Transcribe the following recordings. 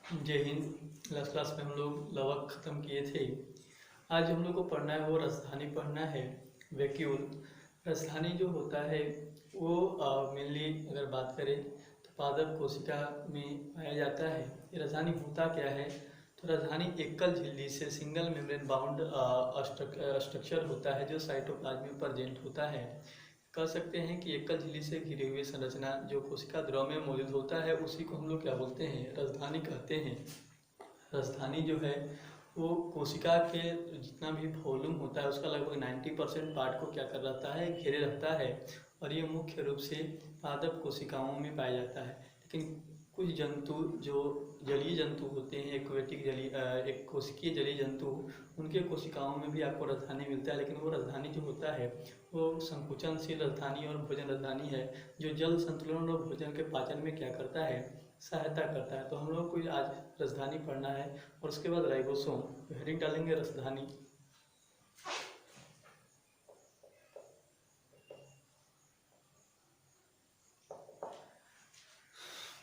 जय Hind. Last class में हम लोग लवक ख़त्म किए थे। आज हम लोग को पढ़ना है वो राजधानी पढ़ना है, वैक्यूल। राजधानी जो होता है वो मेनली अगर बात करें तो पादप कोशिका में पाया जाता है। ये राजधानी होता क्या है? तो राजधानी एकल झिल्ली से सिंगल मेम्ब्रेन बाउंड स्ट्रक्चर होता है जो साइटोप्लाज्म में प्रेजेंट होता है। कह सकते हैं कि एकल झिल्ली से घिरी हुई संरचना जो कोशिका द्रव में मौजूद होता है उसी को हम लोग क्या बोलते हैं? राजधानी कहते हैं। राजधानी जो है वो कोशिका के जितना भी वॉल्यूम होता है उसका लगभग 90% पार्ट को क्या कर रहता है? घेरे रहता है। और ये मुख्य रूप से पादप कोशिकाओं में पाया जाता है। लेकिन कुछ जंतु जो जलीय जंतु होते हैं, एक्वेटिक जलीय एक कोशिकीय जलीय जंतु, उनके कोशिकाओं में भी आपको राजधानी मिलता है। लेकिन वो राजधानी जो होता है वो संकुचनशील राजधानी और भोजन राजधानी है, जो जल संतुलन और भोजन के पाचन में क्या करता है? सहायता करता है। तो हम लोग को आज राजधानी पढ़ना है और उसके बाद राइबोसोम। हेडिंग डालेंगे राजधानी।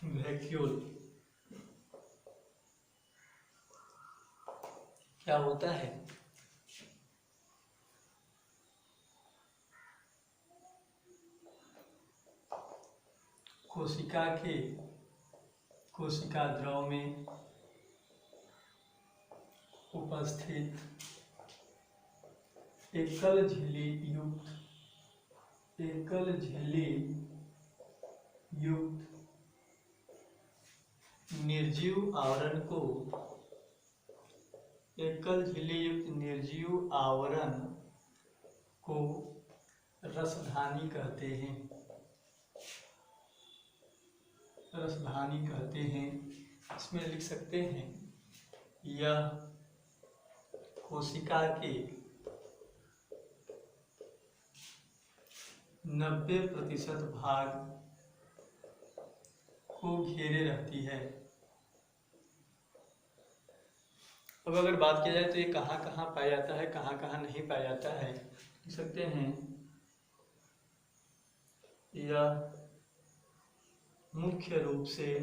वैक्यूल क्या होता है? कोशिका द्रव में उपस्थित एकल झिल्ली युक्त निर्जीव आवरण को रसधानी कहते हैं। इसमें लिख सकते हैं यह कोशिका के 90% भाग को घेरे रहती है। अब अगर बात किया जाए तो ये कहाँ कहाँ पाया जाता है, कहाँ कहाँ नहीं पाया जाता है, लिख सकते हैं यह मुख्य रूप से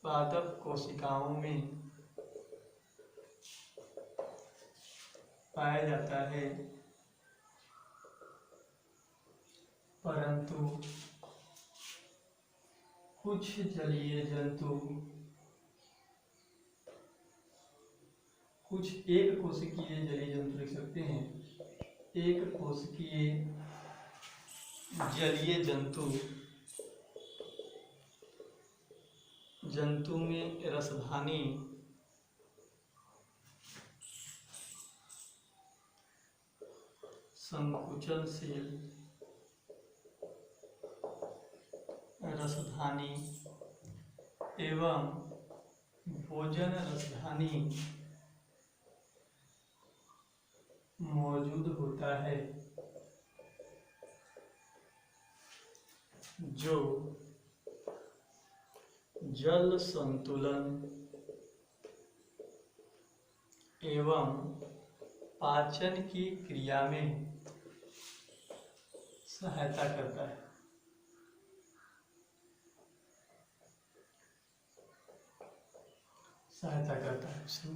पादप कोशिकाओं में पाया जाता है, परंतु कुछ जलीय जंतु कुछ एक कोशिकीय जलीय जंतु लिख सकते हैं। एक कोशिकीय जलीय जंतु में रसधानी संकुचनशील रसधानी एवं भोजन रसधानी मौजूद होता है, जो जल संतुलन एवं पाचन की क्रिया में सहायता करता है।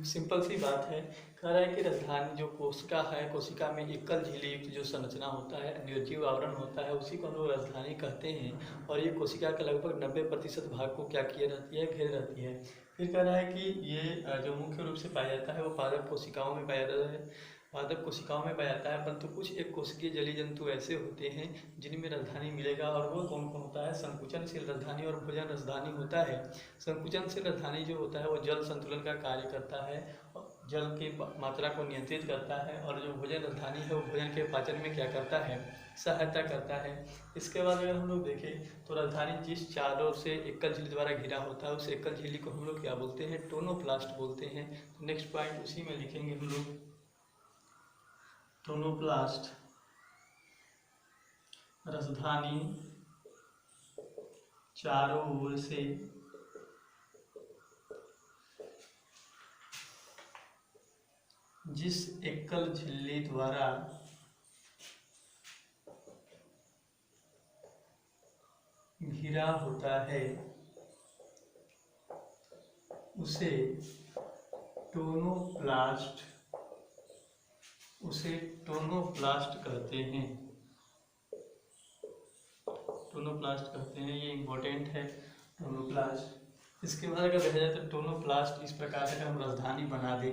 सिंपल सी बात है। कह रहा है कि राजधानी जो कोशिका है, कोशिका में एकल झिल्ली युक्त जो संरचना होता है, निर्जीव आवरण होता है, उसी को हम लोग राजधानी कहते हैं। और ये कोशिका के लगभग 90% भाग को क्या किए रहती है? घेर रहती है। फिर कह रहा है कि ये जो मुख्य रूप से पाया जाता है वो पादप कोशिकाओं में पाया जाता है, परंतु कुछ एक कोशिकीय जलीय जंतु ऐसे होते हैं जिनमें राजधानी मिलेगा। और वो कौन कौन होता है? संकुचनशील राजधानी और भोजन राजधानी होता है। संकुचनशील राजधानी जो होता है वो जल संतुलन का कार्य करता है, जल की मात्रा को नियंत्रित करता है। और जो भोजन राजधानी है वो भोजन के पाचन में क्या करता है? सहायता करता है। इसके बाद अगर हम लोग देखें तो राजधानी जिस चारों से एकल झिल्ली द्वारा घिरा होता है उस एकल झिल्ली को हम लोग क्या बोलते हैं? टोनोप्लास्ट बोलते हैं। तो नेक्स्ट पॉइंट उसी में लिखेंगे हम लोग, टोनोप्लास्ट राजधानी चारों ओर से जिस एकल झिल्ली द्वारा घिरा होता है उसे टोनोप्लास्ट कहते हैं। टोनोप्लास्ट कहते हैं, ये इम्पोर्टेंट है टोनोप्लास्ट। इसके बाद अगर देखा जाए तो टोनोप्लास्ट इस प्रकार से अगर हम राजधानी बना दें,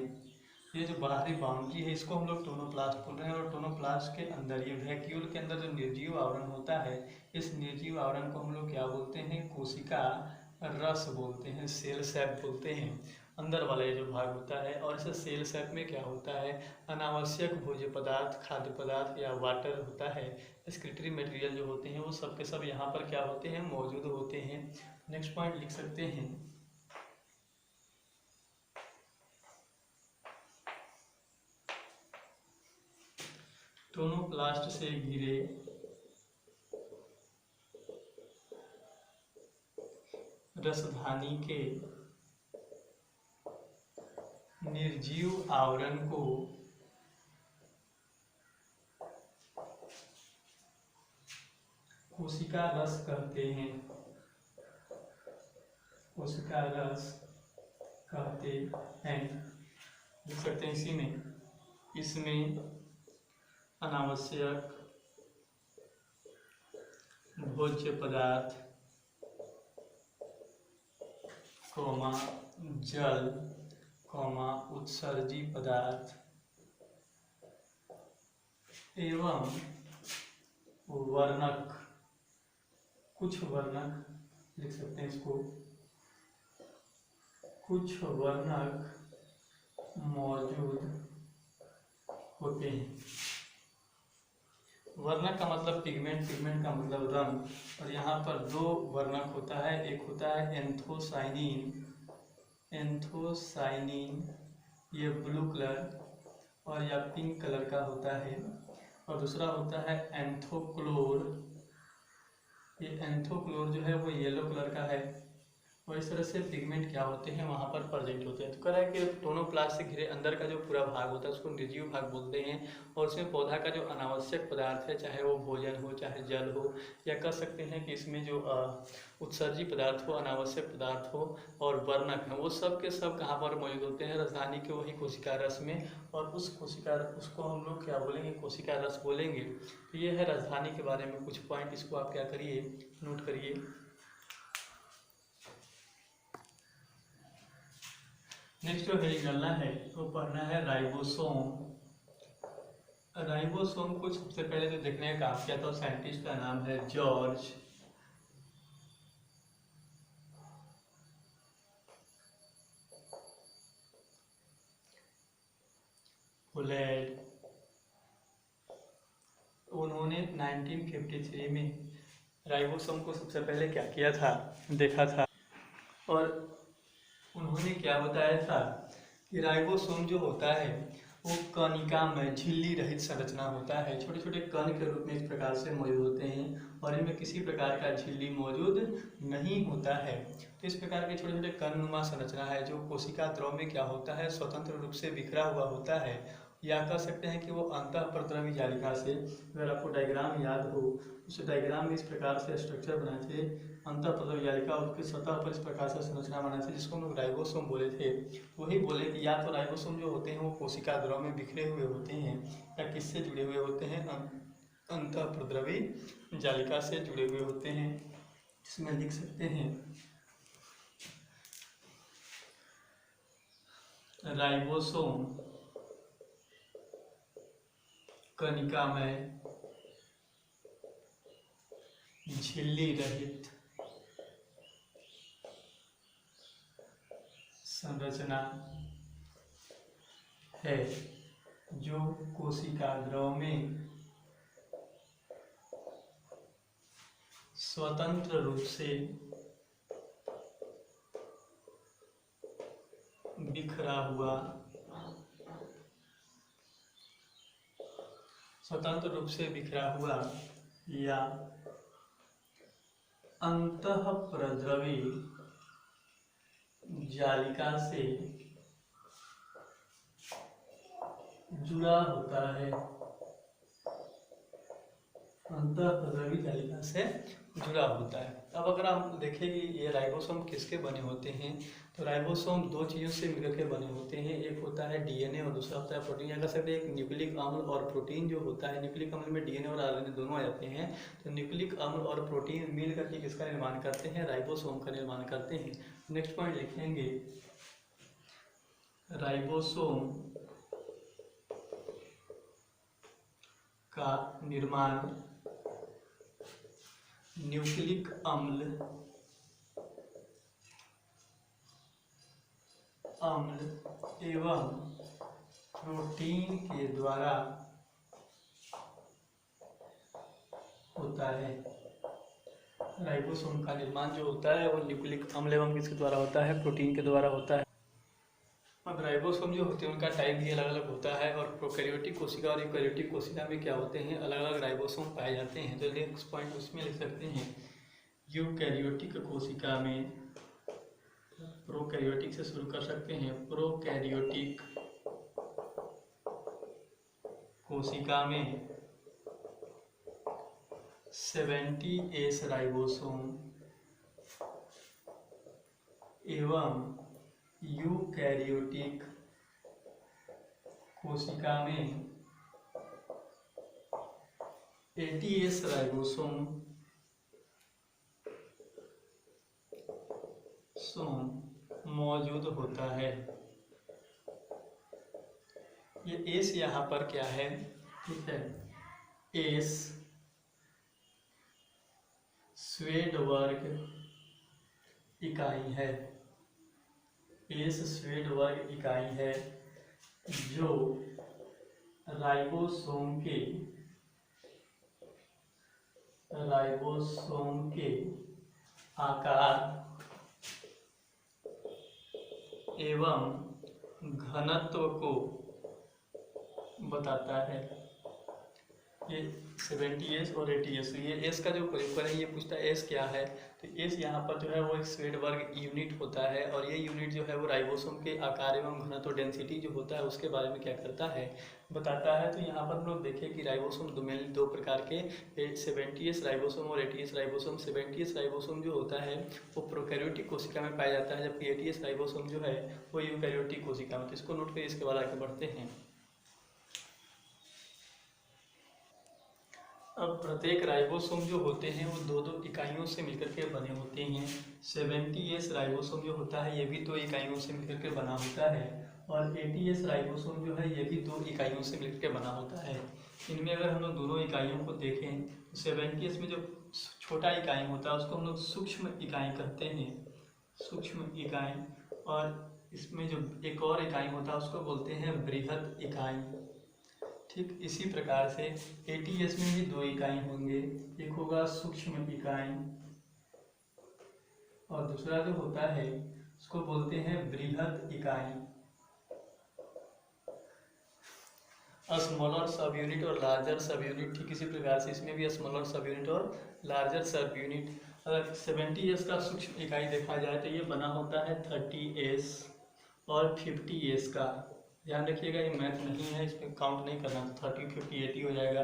ये जो बाहरी बाउंड्री है इसको हम लोग टोनोप्लास्ट बोल रहे हैं। और टोनोप्लास्ट के अंदर, ये वैक्यूल के अंदर जो निर्जीव आवरण होता है, इस निर्जीव आवरण को हम लोग क्या बोलते हैं? कोशिका रस बोलते हैं, सेल सैप बोलते हैं, अंदर वाला ये जो भाग होता है। और इस सेल सैप में क्या होता है? अनावश्यक भोज्य पदार्थ, खाद्य पदार्थ या वाटर होता है, एक्सक्रीटरी मटेरियल जो होते हैं वो सब के सब यहाँ पर क्या होते हैं? मौजूद होते हैं। नेक्स्ट पॉइंट लिख सकते हैं, टोनोप्लास्ट से घिरे रसधानी के निर्जीव आवरण को कोशिका रस कहते हैं। कोशिका रस कहते हैं, लिख सकते हैं इसी में। इसमें अनावश्यक भोज्य पदार्थ, जल, उत्सर्जी पदार्थ एवं वर्णक, कुछ वर्णक लिख सकते हैं इसको, कुछ वर्णक मौजूद होते हैं। वर्णक का मतलब पिगमेंट, पिगमेंट का मतलब रंग। और यहाँ पर दो वर्णक होता है, एक होता है एंथोसाइनिन, ये ब्लू कलर और या पिंक कलर का होता है। और दूसरा होता है एंथोक्लोर, ये एंथोक्लोर जो है वो येलो कलर का है। और इस तरह से पिगमेंट क्या होते हैं वहाँ पर प्रेजेंट होते हैं। तो कह रहा है कि टोनोप्लास्ट से घिरे अंदर का जो पूरा भाग होता है उसको निर्जीव भाग बोलते हैं। और उसमें पौधा का जो अनावश्यक पदार्थ है, चाहे वो भोजन हो चाहे जल हो, या कह सकते हैं कि इसमें जो उत्सर्जी पदार्थ हो, अनावश्यक पदार्थ हो और वर्णक है, वो सब के सब कहाँ पर मौजूद होते हैं? राजधानी के वही कोशिका रस में। और उसको हम लोग क्या बोलेंगे? कोशिका रस बोलेंगे। तो ये है राजधानी के बारे में कुछ पॉइंट, इसको आप क्या करिए? नोट करिए। नेक्स्ट जो है निकलना है तो पढ़ना है राइबोसोम। राइबोसोम को सबसे पहले जो देखने का काम किया था साइंटिस्ट का नाम है जॉर्ज पुलेड। उन्होंने 1953 में राइबोसोम को सबसे पहले क्या किया था? देखा था। और उन्होंने क्या बताया था कि राइबोसोम जो होता है वो कणिका में झिल्ली रहित संरचना होता है। छोटे छोटे कण के रूप में इस प्रकार से मौजूद होते हैं और इनमें किसी प्रकार का झिल्ली मौजूद नहीं होता है। तो इस प्रकार के छोटे छोटे कणनुमा संरचना है जो कोशिका द्रव में क्या होता है? स्वतंत्र रूप से बिखरा हुआ होता है। या कह सकते हैं कि वो अंतःप्रद्रवी जालिका से, अगर आपको डायग्राम याद हो, उस डायग्राम में इस प्रकार से स्ट्रक्चर बनाए थे, अंतःप्रद्रवी जालिका और उसकी सतह पर इस प्रकार से संरचना बनाए थे जिसको हम लोग राइबोसोम बोले थे। वही बोले कि या तो राइबोसोम जो होते हैं वो कोशिका द्रव में बिखरे हुए होते हैं, या किससे जुड़े हुए होते हैं? अंतःप्रद्रवी जालिका से जुड़े हुए होते हैं। इसमें लिख सकते हैं राइबोसोम कणिका में झिल्ली रहित संरचना है जो कोशिका द्रव में स्वतंत्र रूप से बिखरा हुआ, या अंतःप्रद्रवी जालिका से जुड़ा होता है। अंतःप्रद्रवी जालिका से जुड़ा होता है। अब अगर हम देखें कि ये राइबोसोम किसके बने होते हैं, तो राइबोसोम दो चीज़ों से मिलकर के बने होते हैं, एक होता है डीएनए और दूसरा होता है प्रोटीन। अगर सकते एक न्यूक्लिक अम्ल और प्रोटीन जो होता है, न्यूक्लिक अम्ल में डीएनए और आरएनए दोनों आ जाते हैं, तो न्यूक्लिक अम्ल और प्रोटीन मिल करके किसका निर्माण करते हैं, राइबोसोम का निर्माण करते हैं। नेक्स्ट पॉइंट लिखेंगे, राइबोसोम का निर्माण न्यूक्लिक अम्ल एवं प्रोटीन के द्वारा होता है। राइबोसोम का निर्माण जो होता है वो न्यूक्लिक अम्ल एवं किसके द्वारा होता है, प्रोटीन के द्वारा होता है। अब राइबोसोम जो होते हैं उनका टाइप भी अलग अलग होता है, और प्रोकैरियोटिक कोशिका और यूकैरियोटिक कोशिका में क्या होते हैं, अलग अलग राइबोसोम पाए जाते हैं। तो नेक्स्ट पॉइंट उसमें लिख सकते हैं, यूकैरियोटिक कोशिका में, प्रोकैरियोटिक से शुरू कर सकते हैं, प्रोकैरियोटिक कोशिका में 70S राइबोसोम एवं यूकैरियोटिक कोशिका में 80S राइबोसोम मौजूद होता है। ये एस यहाँ पर क्या है, ठीक है, एस स्वेड वर्ग इकाई है, एस स्वेड वर्ग इकाई है जो राइबोसोम के आकार एवं घनत्व को बताता है। ये 70S और 80S, ये एस का जो प्रयोग करें, ये पूछता है एस क्या है, तो एस यहाँ पर जो है वो एक स्वेड वर्ग यूनिट होता है, और ये यूनिट जो है वो राइबोसोम के आकार एवं घनत्व डेंसिटी जो होता है उसके बारे में क्या करता है, बताता है। तो यहाँ पर हम लोग देखें कि राइबोसोम दो प्रकार के, 70S राइबोसोम और 80S राइबोसोम। 70S राइबोसोम जो होता है वो प्रोकैरियोटिक कोशिका में पाया जाता है, जबकि 80S राइबोसोम जो है वो यूकैरियोटिक कोशिका में। तो इसको नोट करिए, इसके बाद आगे बढ़ते हैं। अब प्रत्येक राइबोसोम जो होते हैं वो दो दो इकाइयों से मिलकर के बने होते हैं। 70S राइबोसोम जो होता है ये भी दो इकाइयों से मिलकर के बना होता है, और 80S राइबोसोम जो है ये भी दो इकाइयों से मिलकर के बना होता है। इनमें अगर हम लोग दोनों इकाइयों को देखें, तो 70S में जो छोटा इकाई होता है उसको हम लोग सूक्ष्म इकाई कहते हैं, सूक्ष्म इकाई, और इसमें जो एक और इकाई होता है उसको बोलते हैं बृहद इकाई। ठीक इसी प्रकार से 80S में भी दो इकाई होंगे, एक होगा सूक्ष्म इकाई और दूसरा जो होता है उसको बोलते हैं बृहद इकाई। स्मॉलर सब यूनिट और लार्जर सब यूनिट, ठीक इसी प्रकार से इसमें भी स्मॉलर सब यूनिट और लार्जर सब यूनिट। अगर 70S का सूक्ष्म इकाई देखा जाए तो ये बना होता है 30S और 50S का। ध्यान रखिएगा ये मैथ नहीं है, इसमें काउंट नहीं करना, 30, 50, 80 हो जाएगा,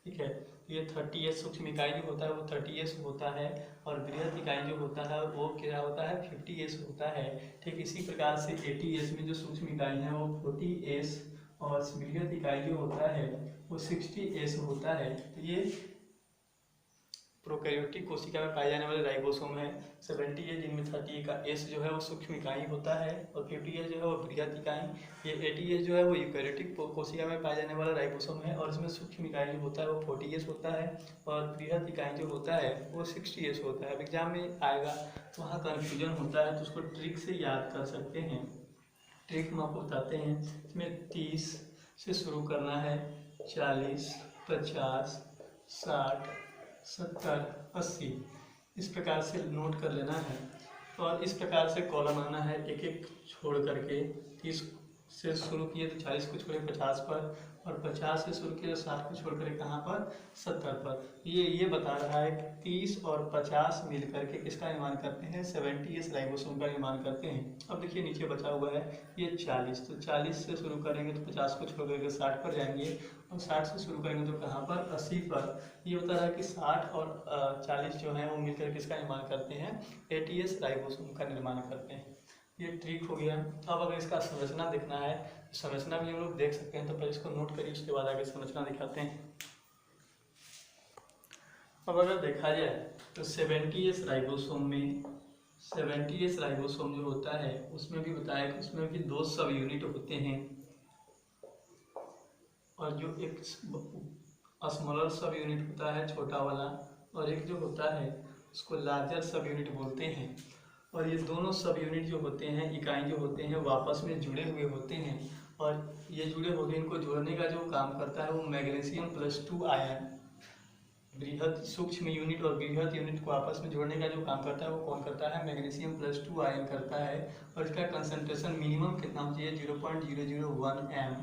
ठीक है। तो ये 30S सूक्ष्म इकाई जो होता है वो 30S होता है, और बृहद इकाई जो होता है वो क्या होता है, 50S होता है। ठीक इसी प्रकार से 80S में जो सूक्ष्म इकाई है वो 40S, और बृहद इकाई जो होता है वो 60S होता है। तो ये प्रोकैरियोटिक कोशिका में पाए जाने वाले राइबोसोम है। 70S जिनमें 30S जो है वो सूक्ष्म इकाई होता है, और 50S जो है वो बृहद इकाई। ये 80S जो है वो यूकैरियोटिक कोशिका में पाए जाने वाला राइबोसोम है, और इसमें सूक्ष्म इकाई जो होता है वो 40S होता है, और बृहद इकाई जो होता है वो 60S होता है। अब एग्जाम में आएगा तो वहाँ कन्फ्यूजन होता है, तो उसको ट्रिक से याद कर सकते हैं। ट्रिक हम आपको बताते हैं, इसमें 30 से शुरू करना है, 40, 50, 60, 70, 80, इस प्रकार से नोट कर लेना है, और इस प्रकार से कॉलम आना है, एक एक छोड़ करके 30 से शुरू किए तो 40 को छोड़े 50 पर, और 50 से शुरू किए तो 60 को छोड़ कर कहाँ पर 70 पर। ये बता रहा है कि 30 और 50 मिलकर के किसका निर्माण करते हैं 70S राइबोसोम का निर्माण करते हैं। अब देखिए नीचे बचा हुआ है ये 40, तो 40 से शुरू करेंगे तो 50 को छोड़ करके 60 पर जाएंगे, और 60 से शुरू करेंगे तो कहाँ पर 80 पर। ये बता रहा है कि 60 और 40 जो है वो मिलकर किसका निर्माण करते हैं 80S राइबोसोम का निर्माण करते हैं। ये ट्रिक हो गया। अब अगर इसका संरचना देखना है तो संरचना भी हम लोग देख सकते हैं, तो पहले इसको नोट करिए, उसके बाद आगे संरचना दिखाते हैं। अब अगर देखा जाए तो 70S राइबोसोम में 70S राइबोसोम जो होता है उसमें भी बताया कि उसमें भी 2 सब यूनिट होते हैं, और जो एक स्मॉलर सब यूनिट होता है छोटा वाला, और एक जो होता है उसको लार्जर सब यूनिट बोलते हैं। और ये दोनों सब यूनिट जो होते हैं, इकाई जो होते हैं, वो आपस में जुड़े हुए होते हैं, और ये जुड़े होते हैं, इनको जोड़ने का जो काम करता है वो मैग्नीशियम+2 आयन, बृहद सूक्ष्म यूनिट और बृहद यूनिट को आपस में जोड़ने का जो काम करता है वो कौन करता है मैग्नीशियम+2 आयन करता है। और इसका कंसंट्रेशन मिनिमम कितना होना चाहिए 0.001 m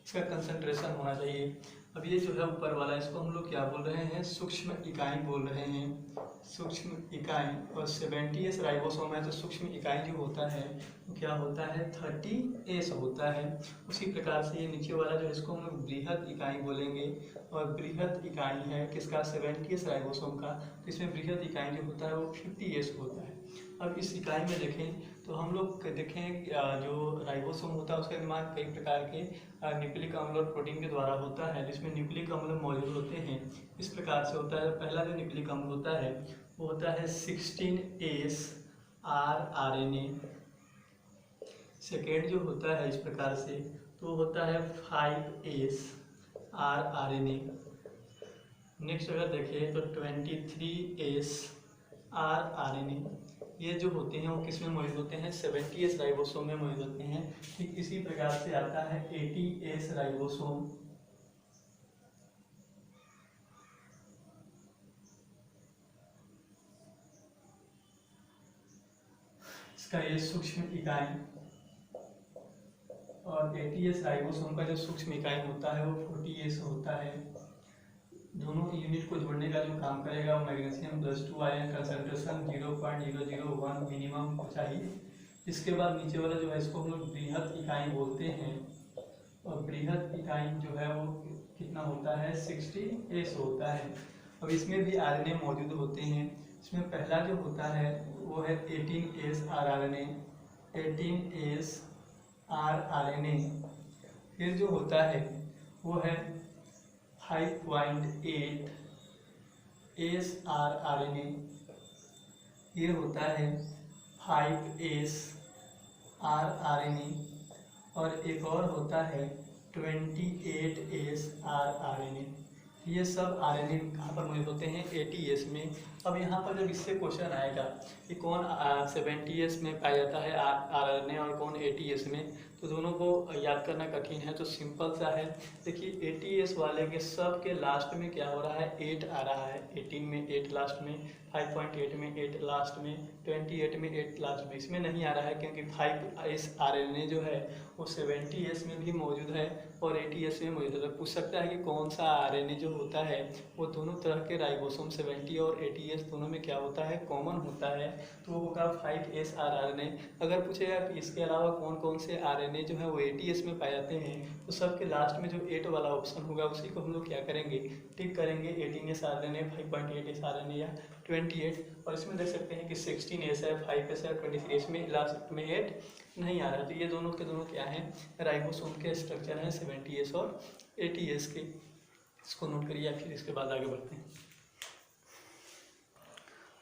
इसका कंसंट्रेशन होना चाहिए। अब ये जो है ऊपर वाला इसको हम लोग क्या बोल रहे हैं सूक्ष्म इकाई बोल रहे हैं, सूक्ष्म इकाई। और 70S राइबोसोम है तो सूक्ष्म इकाई जो होता है वो क्या होता है 30S होता है। उसी प्रकार से ये नीचे वाला जो इसको हम लोग बृहद इकाई बोलेंगे, और बृहद इकाई है किसका 70S राइबोसोम का, तो इसमें बृहद इकाई जो होता है वो 50S होता है। अब इस इकाई में देखें तो हम लोग देखें जो राइबोसोम होता है उसका निर्माण कई प्रकार के न्यूक्लिक अम्ल और प्रोटीन के द्वारा होता है, जिसमें न्यूक्लिक अम्ल मौजूद होते हैं। इस प्रकार से होता है, पहला जो न्यूक्लिक अम्ल होता है वो होता है 16S rRNA। सेकेंड जो होता है इस प्रकार से तो होता है 5S rRNA। नेक्स्ट अगर देखें तो 23S rRNA। ये जो होते हैं वो किस में मौजूद होते हैं 70S राइबोसोम में मौजूद होते हैं। ठीक इसी प्रकार से आता है 80S राइबोसोम। इसका ये सूक्ष्म इकाई, और 80S राइबोसोम का जो सूक्ष्म इकाई होता है वो 40S होता है। दोनों यूनिट को जोड़ने का जो काम करेगा वो मैग्नीशियम+2 आयन, कंसंट्रेशन 0.001 मिनिमम को चाहिए। इसके बाद नीचे वाला जो है इसको हम लोग बृहद इकाई बोलते हैं, और बृहद इकाई जो है वो कितना होता है 60S होता है। अब इसमें भी RNA मौजूद होते हैं। इसमें पहला जो होता है वो है 18S rRNA, 18S rRNA। फिर जो होता है वो है 5.8S rRNA। ये होता है 5S rRNA, और एक और होता है 28S rRNA। ये सब RNA कहाँ पर मौजूद होते हैं 80S में। अब यहाँ पर जब इससे क्वेश्चन आएगा कि कौन 70S में पाया जाता है RNA और कौन 80S में, तो दोनों को याद करना कठिन है, तो सिंपल सा है। देखिए 80S वाले के सब के लास्ट में क्या हो रहा है 8 आ रहा है, 18 में 8 लास्ट में, 5.8 में 8 लास्ट में, 28 में 8 लास्ट में। इसमें नहीं आ रहा है क्योंकि 5S RNA जो है वो 70S में भी मौजूद है और 80S में मौजूद है। तो पूछ सकता है कि कौन सा RNA जो होता है वो दोनों तरह के राइबोसोम 70 और 80S दोनों में क्या होता है कॉमन होता है, तो वो होगा 5S RNA। अगर पूछेगा कि इसके अलावा कौन कौन से RNA जो है वो 80S में पाए जाते हैं, तो सबके लास्ट में जो 8 वाला ऑप्शन होगा उसी को हम लोग क्या करेंगे टिक करेंगे, 18S RNA, 5.8S RNA या 28। और इसमें देख सकते हैं कि 16S है, 5S है, 23S में लास्ट में 8 नहीं आ रहा है। तो ये दोनों के दोनों क्या हैं राइबोसोम के स्ट्रक्चर हैं 70S और 80S के। इसको नोट करिए, फिर इसके बाद आगे बढ़ते हैं।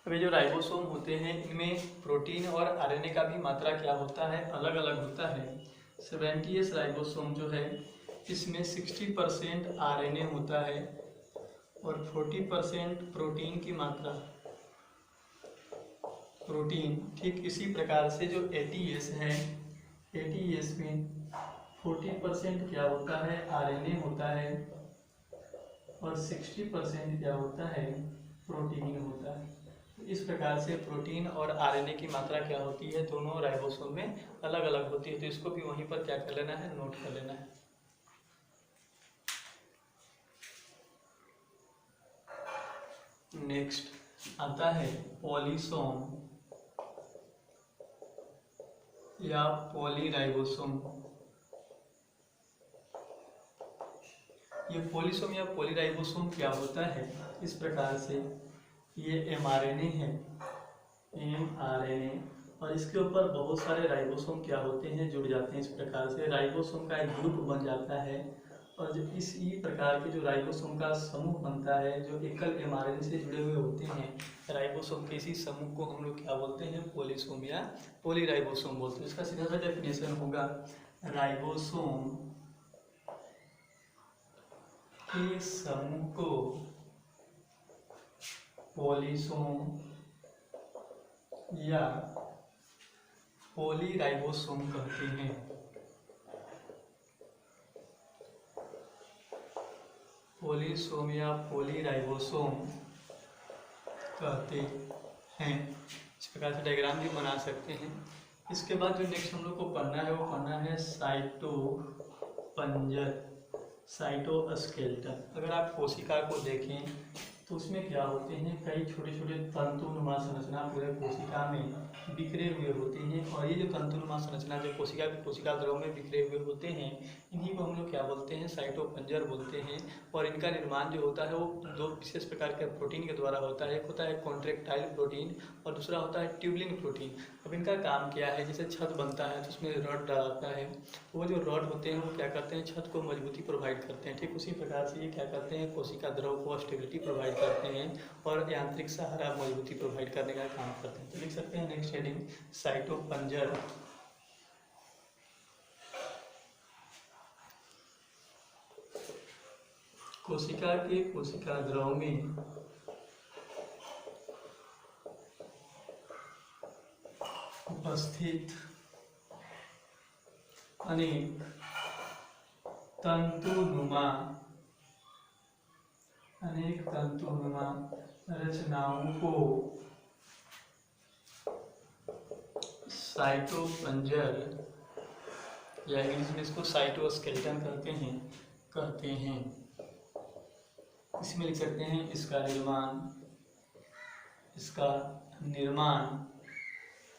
अभी जो राइबोसोम होते हैं इनमें प्रोटीन और RNA का भी मात्रा क्या होता है अलग अलग होता है। 70S राइबोसोम जो है इसमें 60% RNA होता है और 40% प्रोटीन की मात्रा, प्रोटीन। ठीक इसी प्रकार से जो 80S है 80S में 40% क्या होता है RNA होता है और 60% क्या होता है प्रोटीन होता है। इस प्रकार से प्रोटीन और आरएनए की मात्रा क्या होती है, दोनों राइबोसोम में अलग अलग होती है। तो इसको भी वहीं पर क्या कर लेना है, नोट कर लेना है। नेक्स्ट आता है पॉलीसोम या पॉलीराइबोसोम। ये पॉलीसोम या पॉलीराइबोसोम क्या होता है, इस प्रकार से ये एमआरएनए है, एमआरएनए, और इसके ऊपर बहुत सारे राइबोसोम क्या होते हैं, जुड़ जाते हैं। इस प्रकार से राइबोसोम का एक ग्रुप बन जाता है, और जो इसी प्रकार के जो राइबोसोम का समूह बनता है जो एकल एमआरएनए से जुड़े हुए होते हैं, राइबोसोम के इसी समूह को हम लोग क्या बोलते हैं, पॉलीसोम या पॉलीराइबोसोम बोलते हैं। इसका सीधा सा डेफिनेशन होगा, राइबोसोम के समूह को पॉलीसोम या पॉलीराइबोसोम कहते हैं। पॉलीसोम या पॉलीराइबोसोम कहते हैं। इस प्रकार से डायग्राम भी बना सकते हैं। इसके बाद जो नेक्स्ट हम लोग को पढ़ना है वो पढ़ना है साइटोपंजर, साइटोस्केलेटन। अगर आप कोशिका को देखें तो उसमें क्या होते हैं, कई छोटे छोटे तंतुनुमा संरचना पूरे कोशिका में बिखरे हुए होते हैं, और ये जो तंतुनुमा संरचना जो कोशिका द्रव में बिखरे हुए होते हैं, इन्हीं को हम लोग क्या बोलते हैं, साइटोपंजर बोलते हैं। और इनका निर्माण जो होता है वो दो विशेष प्रकार के प्रोटीन के द्वारा होता है। एक होता है कॉन्ट्रैक्टाइल प्रोटीन और दूसरा होता है ट्यूबुलिन प्रोटीन। अब इनका काम क्या है, जैसे छत बनता है तो उसमें रॉड डालता है, वो जो रॉड होते हैं वो क्या करते हैं, छत को मजबूती प्रोवाइड करते हैं। ठीक उसी प्रकार से ये क्या करते हैं, कोशिका द्रव को स्टेबिलिटी प्रोवाइड करते हैं और यांत्रिक सहारा मजबूती प्रोवाइड करने का काम करते हैं। तो लिख सकते हैं नेक्स्ट हेडिंग, साइटोपंजर कोशिका के कोशिका द्रव में उपस्थित अनेक तंतुनुमा रचनाओं को साइटोपंजर या इंग्लिश में इसको साइटोस्केलेटन कहते हैं। इसमें लिख सकते हैं इसका निर्माण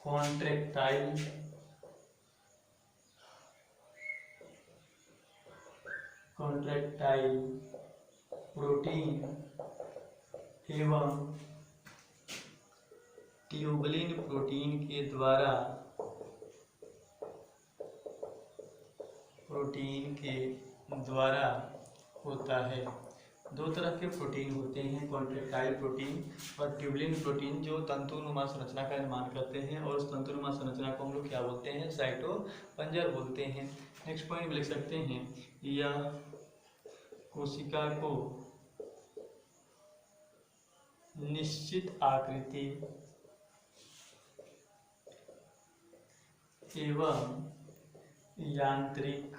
कॉन्ट्रैक्टाइल प्रोटीन एवं ट्यूबुलिन प्रोटीन के द्वारा होता है। दो तरह के प्रोटीन होते हैं, कॉन्ट्रैक्टाइल प्रोटीन और ट्यूबुलिन प्रोटीन, जो तंतुनुमा संरचना का निर्माण करते हैं, और उस तंतुनुमा संरचना को हम लोग क्या बोलते हैं, साइटोपंजर बोलते हैं। नेक्स्ट पॉइंट लिख सकते हैं, यह कोशिका को निश्चित आकृति एवं यांत्रिक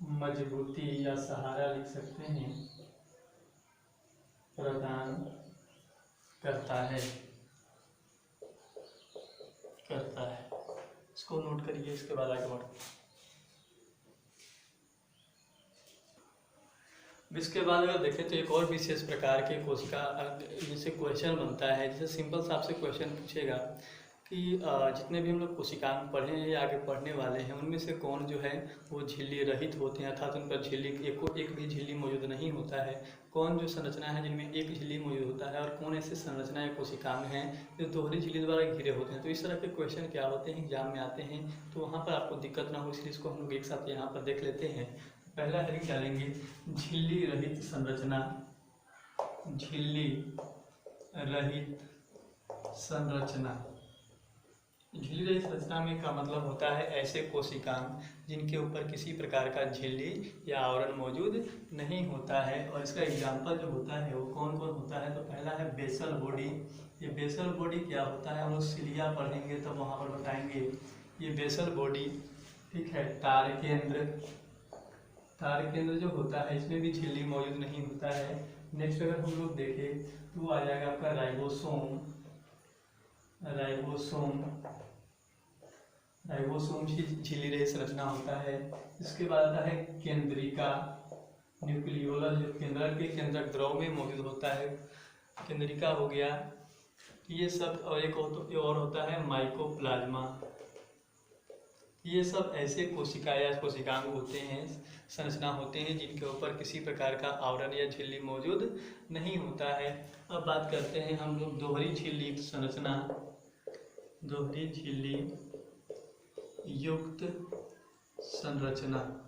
मजबूती या सहारा लिख सकते हैं, प्रदान करता है। इसको नोट करिए, इसके बाद आगे बढ़ते। इसके बाद अगर देखें तो एक और विशेष प्रकार के कोशिका जैसे क्वेश्चन बनता है, जैसे सिंपल सा आपसे क्वेश्चन पूछेगा कि जितने भी हम लोग कोशिकांग पढ़े हैं या आगे पढ़ने वाले हैं, उनमें से कौन जो है वो झिल्ली रहित होते हैं, अर्थात उन पर झिल्ली एक भी झिल्ली मौजूद नहीं होता है। कौन जो संरचना है जिनमें एक झिल्ली मौजूद होता है, और कौन ऐसे संरचना या कोशिकांग हैं जो दोहरी झिल्ली द्वारा घिरे होते हैं। तो इस तरह के क्वेश्चन क्या होते हैं, एग्जाम में आते हैं, तो वहाँ पर आपको दिक्कत ना हो इसलिए इसको हम लोग एक साथ यहाँ पर देख लेते हैं। पहला हेडिंग डालेंगे, झिल्ली रहित संरचना। झिल्ली रहित संरचना में का मतलब होता है ऐसे कोशिकांग जिनके ऊपर किसी प्रकार का झिल्ली या आवरण मौजूद नहीं होता है। और इसका एग्जाम्पल जो होता है वो कौन कौन होता है, तो पहला है बेसल बॉडी। ये बेसल बॉडी क्या होता है, हम लोग सिलिया पढ़ेंगे तब वहाँ पर बताएंगे। ये बेसल बॉडी, ठीक है। तार केंद्र जो होता है इसमें भी झिल्ली मौजूद नहीं होता है। नेक्स्ट अगर हम लोग देखें तो आ जाएगा आपका राइबोसोम। राइबोसोम झिल्ली संरचना होता है। इसके बाद आता है केंद्रिका, न्यूक्लियोलस जो केंद्रक के केंद्रक द्रव में मौजूद होता है, केंद्रिका हो गया ये सब। और एक और होता है माइकोप्लाज्मा। ये सब ऐसे कोशिका या कोशिकांग होते हैं, संरचना होते हैं जिनके ऊपर किसी प्रकार का आवरण या झिल्ली मौजूद नहीं होता है। अब बात करते हैं हम लोग दोहरी झिल्ली संरचना, दोहरी झिल्ली युक्त संरचना।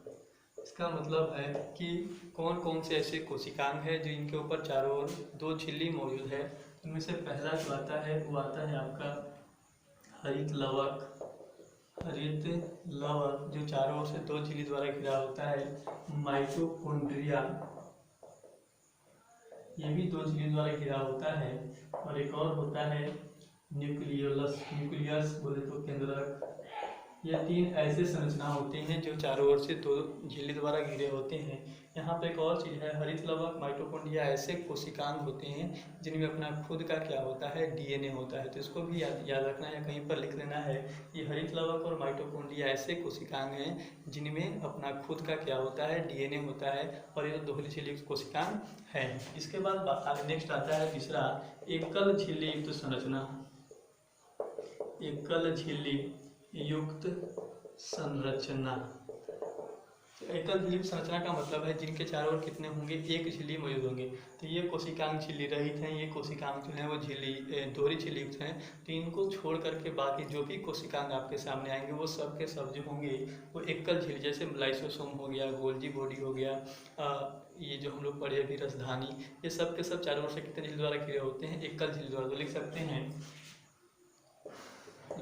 इसका मतलब है कि कौन कौन से ऐसे कोशिकांग हैं जो इनके ऊपर चारों ओर दो झिल्ली मौजूद है। इनमें से पहला जो आता है वो आता है आपका हरित लवक जो चारों ओर से दो झिल्ली द्वारा घिरा होता है। माइटोकॉन्ड्रिया, ये भी दो झिल्ली द्वारा घिरा होता है। और एक और होता है न्यूक्लियस बोले तो केंद्रक। ये तीन ऐसे संरचना होते हैं जो चारों ओर से दो झिल्ली द्वारा घिरे होते हैं। यहाँ पे एक और चीज़ है, हरित लवक माइटोकॉन्ड्रिया ऐसे कोशिकांग होते हैं जिनमें अपना खुद का क्या होता है, डीएनए होता है। तो इसको भी याद रखना है, कहीं पर लिख लेना है। ये हरित लवक और माइटोकॉन्ड्रिया ऐसे कोशिकांग हैं जिनमें अपना खुद का क्या होता है, डीएनए होता है। और ये दोहरी झिल्ली कोशिकांग है। इसके बाद नेक्स्ट आता है तीसरा, एकल झिल्ली युक्त संरचना। एकल झिल्ली युक्त संरचना। एकल झिल्ली संरचना का मतलब है जिनके चारों ओर कितने होंगे, एक झिल्ली मौजूद होंगे। तो ये कोशिकांग झिल्ली रहित हैं, ये कोशिकांग जो है वो झिल्ली दोहरी झिल्ली युक्त हैं। तो इनको छोड़ करके बाकी जो भी कोशिकांग आपके सामने आएंगे वो सब के सब जो होंगे वो एकल झिल्ली, जैसे लाइसोसोम हो गया, गोल्जी बॉडी हो गया, ये जो हम लोग पढ़े अभी रसधानी, ये सब के सब चारों ओर से कितने झिल्ली द्वारा घिरे होते हैं, एकल झिल्ली द्वारा। तो लिख सकते हैं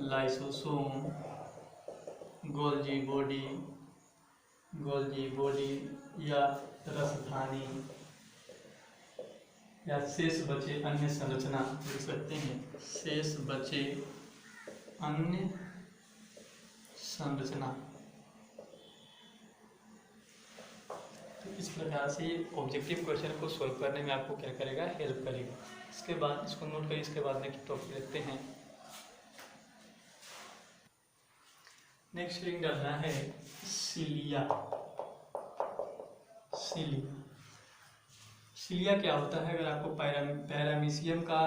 लाइसोसोम, गोल्जी बॉडी या रसधानी या शेष बचे अन्य संरचना लिख सकते हैं, शेष बचे अन्य संरचना। तो इस प्रकार से ये ऑब्जेक्टिव क्वेश्चन को सॉल्व करने में आपको क्या करेगा, हेल्प करेगा। इसके बाद इसको नोट करिए। इसके बाद नेक्स्ट टॉपिक देखते हैं। नेक्स्ट लिंक डालना है सिलिया। सिलिया क्या होता है, अगर आपको पैरामीशियम का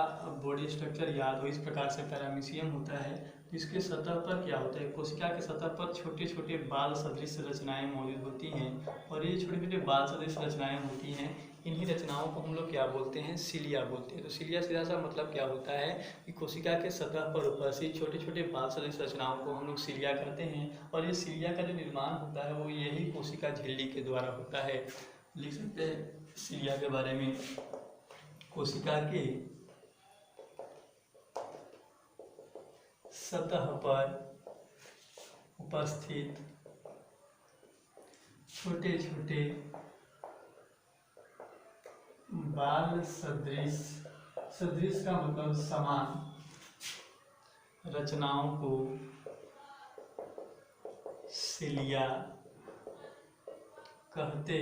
बॉडी स्ट्रक्चर याद हो, इस प्रकार से पैरामीशियम होता है। तो इसके सतह पर क्या होता है, कोशिका के सतह पर छोटे छोटे बाल सदृश रचनाएं मौजूद होती हैं। और ये छोटे छोटे बाल सदृश रचनाएं होती हैं, इन्हीं रचनाओं को हम लोग क्या बोलते हैं, सिलिया बोलते हैं। तो सिलिया सीधा सा मतलब क्या होता है कि कोशिका के सतह पर उपस्थित छोटे छोटे बाल सदृश रचनाओं को हम लोग सिलिया कहते हैं। और ये सिलिया का जो निर्माण होता है वो यही कोशिका झिल्ली के द्वारा होता है। लिख सकते हैं सिलिया के बारे में, कोशिका के सतह पर उपस्थित छोटे छोटे बाल सदृश का मतलब समान रचनाओं को सिलिया कहते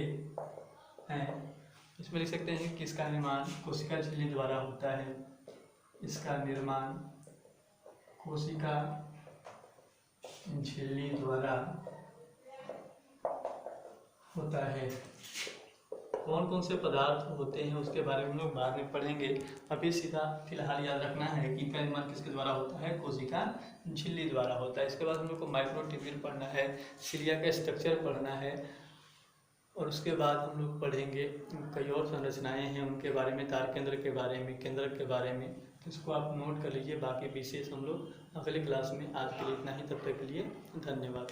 हैं। इसमें लिख सकते हैं कि इसका निर्माण कोशिका झिल्ली द्वारा होता है। इसका निर्माण कोशिका झिल्ली द्वारा होता है। कौन कौन से पदार्थ होते हैं उसके बारे में हम लोग बाद में पढ़ेंगे। अभी फिलहाल याद रखना है कि इनका निर्माण किसके द्वारा होता है, कोशिका झिल्ली द्वारा होता है। इसके बाद हम लोग को माइक्रोट्यूब्यूल पढ़ना है, सिलिया का स्ट्रक्चर पढ़ना है। और उसके बाद हम लोग पढ़ेंगे कई और संरचनाएं हैं उनके बारे में, तार केंद्र के बारे में, केंद्रक के बारे में। तो इसको आप नोट कर लीजिए। बाकी विशेष हम लोग अगले क्लास में। आज के लिए इतना ही, तब तक के लिए धन्यवाद।